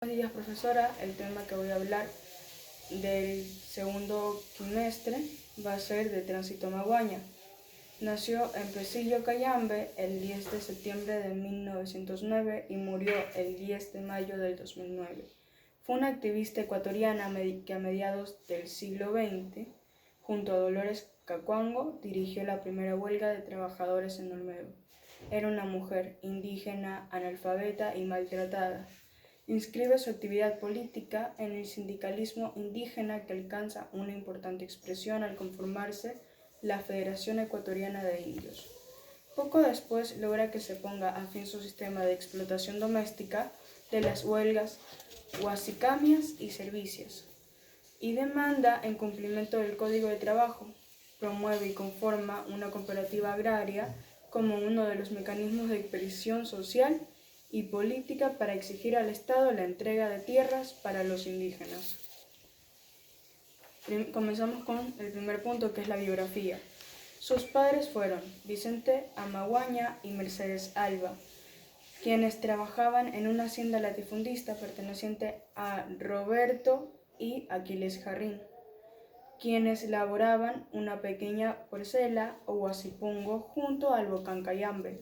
Buenos días, profesora. El tema que voy a hablar del segundo trimestre va a ser de Tránsito Maguaña. Nació en Pesillo, Cayambe, el 10 de septiembre de 1909 y murió el 10 de mayo del 2009. Fue una activista ecuatoriana que a mediados del siglo XX, junto a Dolores Cacuango, dirigió la primera huelga de trabajadores en Olmedo. Era una mujer indígena, analfabeta y maltratada. Inscribe su actividad política en el sindicalismo indígena, que alcanza una importante expresión al conformarse la Federación Ecuatoriana de Indios. Poco después logra que se ponga a fin su sistema de explotación doméstica de las huelgas huasicamias y servicios, y demanda en cumplimiento del Código de Trabajo. Promueve y conforma una cooperativa agraria como uno de los mecanismos de presión social y política para exigir al Estado la entrega de tierras para los indígenas. Comenzamos con el primer punto, que es la biografía. Sus padres fueron Vicente Amaguaña y Mercedes Alba, quienes trabajaban en una hacienda latifundista perteneciente a Roberto y Aquiles Jarrín, quienes laboraban una pequeña parcela o huasipungo junto al volcán Cayambe.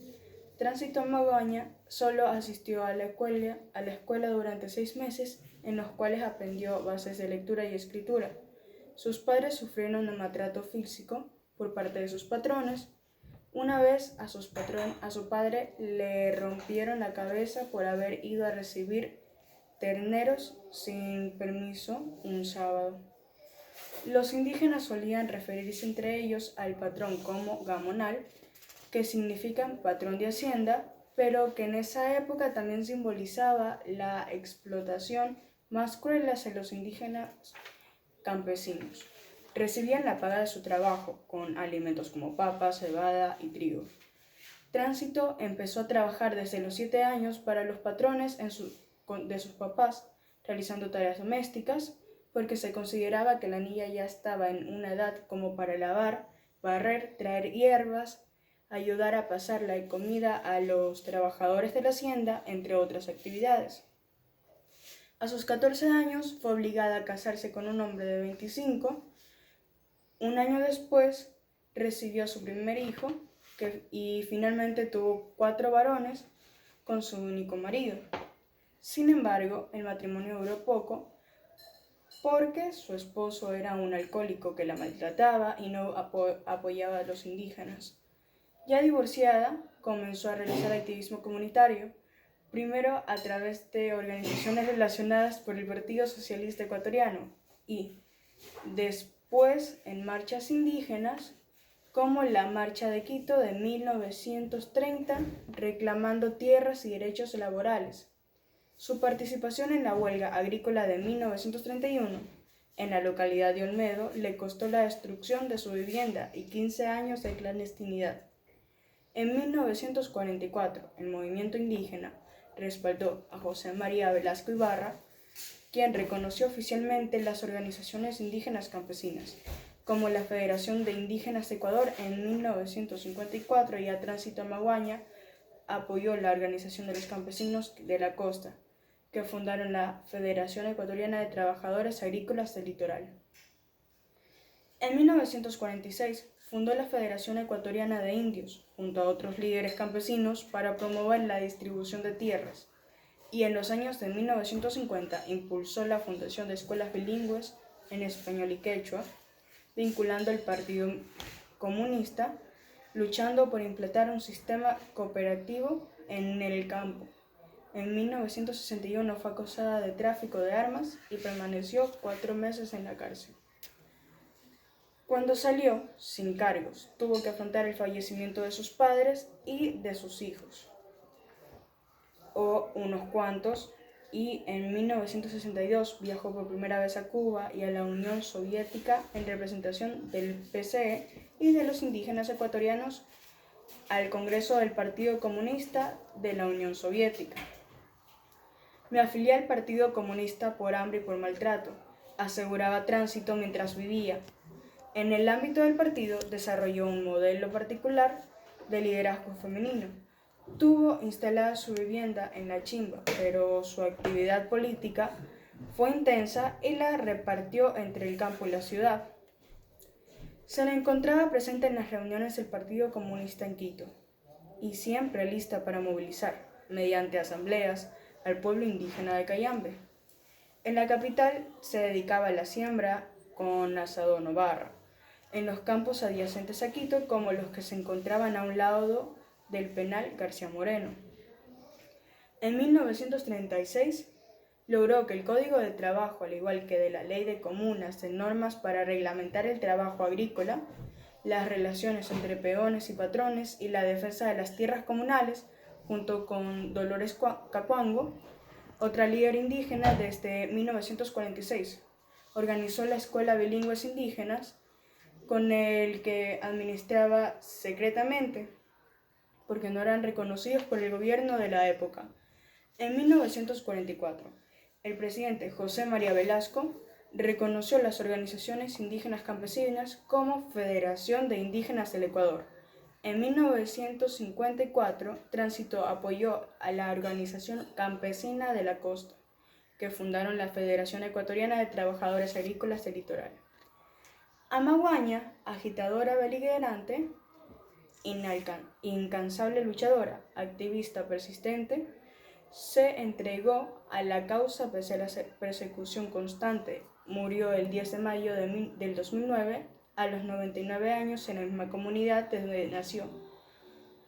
Tránsito Maguaña solo asistió a la escuela durante 6 meses, en los cuales aprendió bases de lectura y escritura. Sus padres sufrieron un maltrato físico por parte de sus patrones. Una vez a su padre le rompieron la cabeza por haber ido a recibir terneros sin permiso un sábado. Los indígenas solían referirse entre ellos al patrón como gamonal, que significa patrón de hacienda, pero que en esa época también simbolizaba la explotación más cruel hacia los indígenas campesinos. Recibían la paga de su trabajo, con alimentos como papa, cebada y trigo. Tránsito empezó a trabajar desde los 7 años para los patrones de sus papás, realizando tareas domésticas, porque se consideraba que la niña ya estaba en una edad como para lavar, barrer, traer hierbas, ayudar a pasar la comida a los trabajadores de la hacienda, entre otras actividades. A sus 14 años fue obligada a casarse con un hombre de 25. Un año después recibió a su primer hijo y finalmente tuvo 4 varones con su único marido. Sin embargo, el matrimonio duró poco porque su esposo era un alcohólico que la maltrataba y no apoyaba a los indígenas. Ya divorciada, comenzó a realizar activismo comunitario, primero a través de organizaciones relacionadas por el Partido Socialista Ecuatoriano y después en marchas indígenas, como la Marcha de Quito de 1930, reclamando tierras y derechos laborales. Su participación en la huelga agrícola de 1931 en la localidad de Olmedo le costó la destrucción de su vivienda y 15 años de clandestinidad. En 1944, el movimiento indígena respaldó a José María Velasco Ibarra, quien reconoció oficialmente las organizaciones indígenas campesinas, como la Federación de Indígenas de Ecuador en 1954, y a Tránsito Maguaña apoyó la Organización de los Campesinos de la Costa, que fundaron la Federación Ecuatoriana de Trabajadores Agrícolas del Litoral. En 1946 fundó la Federación Ecuatoriana de Indios, junto a otros líderes campesinos, para promover la distribución de tierras, y en los años de 1950 impulsó la fundación de escuelas bilingües en español y quechua, vinculando al Partido Comunista, luchando por implantar un sistema cooperativo en el campo. En 1961 fue acusada de tráfico de armas y permaneció 4 meses en la cárcel. Cuando salió, sin cargos, tuvo que afrontar el fallecimiento de sus padres y de sus hijos, o unos cuantos, y en 1962 viajó por primera vez a Cuba y a la Unión Soviética en representación del PCE y de los indígenas ecuatorianos al Congreso del Partido Comunista de la Unión Soviética. Me afilié al Partido Comunista por hambre y por maltrato, aseguraba Tránsito mientras vivía. En el ámbito del partido desarrolló un modelo particular de liderazgo femenino, Tuvo instalada su vivienda en La Chimba, pero su actividad política fue intensa y la repartió entre el campo y la ciudad. Se le encontraba presente en las reuniones del Partido Comunista en Quito y siempre lista para movilizar, mediante asambleas, al pueblo indígena de Cayambe. En la capital se dedicaba a la siembra con azadón o barra, en los campos adyacentes a Quito, como los que se encontraban a un lado del penal García Moreno. En 1936 logró que el Código de Trabajo, al igual que de la Ley de Comunas de normas para reglamentar el trabajo agrícola, las relaciones entre peones y patrones y la defensa de las tierras comunales, junto con Dolores Cacuango, otra líder indígena desde 1946, organizó la Escuela Bilingües Indígenas, con el que administraba secretamente, porque no eran reconocidos por el gobierno de la época. En 1944, el presidente José María Velasco reconoció las organizaciones indígenas campesinas como Federación de Indígenas del Ecuador. En 1954, Tránsito apoyó a la Organización Campesina de la Costa, que fundaron la Federación Ecuatoriana de Trabajadores Agrícolas del Litoral. Amaguaña, agitadora beligerante, incansable luchadora, activista persistente, se entregó a la causa pese a la persecución constante. Murió el 10 de mayo del 2009 a los 99 años en la misma comunidad desde nació.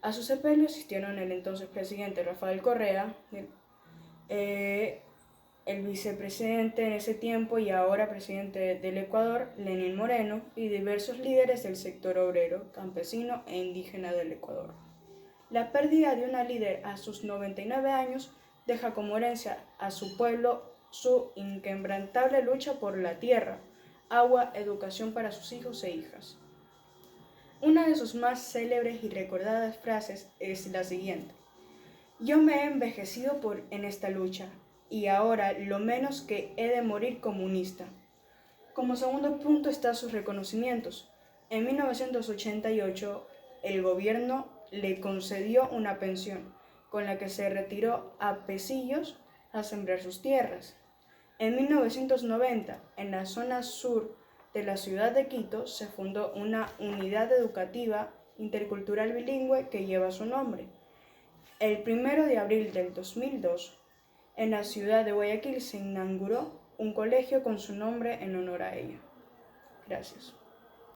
A su sepelio asistieron el entonces presidente Rafael Correa, el vicepresidente en ese tiempo y ahora presidente del Ecuador, Lenín Moreno, y diversos líderes del sector obrero, campesino e indígena del Ecuador. La pérdida de una líder a sus 99 años deja como herencia a su pueblo su inquebrantable lucha por la tierra, agua, educación para sus hijos e hijas. Una de sus más célebres y recordadas frases es la siguiente: yo me he envejecido en esta lucha, y ahora lo menos que he de morir comunista. Como segundo punto están sus reconocimientos. En 1988, el gobierno le concedió una pensión, con la que se retiró a Pesillos a sembrar sus tierras. En 1990, en la zona sur de la ciudad de Quito, se fundó una unidad educativa intercultural bilingüe que lleva su nombre. El 1 de abril del 2002, en la ciudad de Guayaquil se inauguró un colegio con su nombre en honor a ella. Gracias.